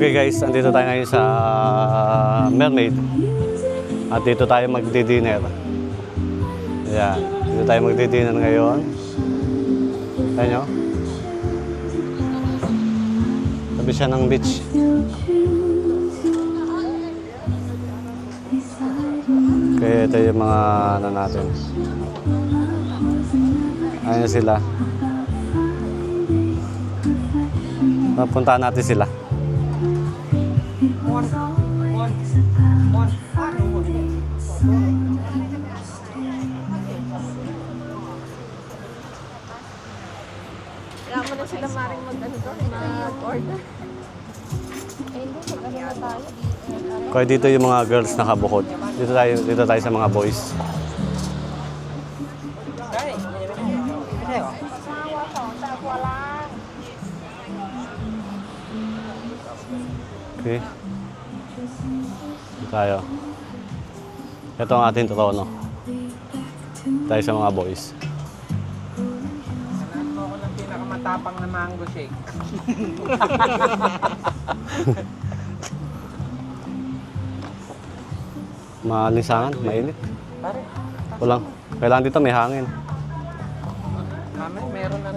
Okay guys, andito tayo ngayon sa Mermaid. At dito tayo magdi-dinner. Ayan, dito tayo magdi-dinner ngayon. Ayan nyo. Tabi siya ng beach. Kaya ito yung mga ano natin. Ayan sila. Papuntahan natin sila. Kaya mo na sila maring mag-order. Kaya dito yung mga girls nakabukod. Dito tayo sa mga boys. Okay. Dito tayo. Ito ang ating trono. Tayo sa mga boys. Sanahan mo ako ng pinakamatapang na mango shake. Malisangan, mainit. Pare, Kailangan dito may hangin. meron na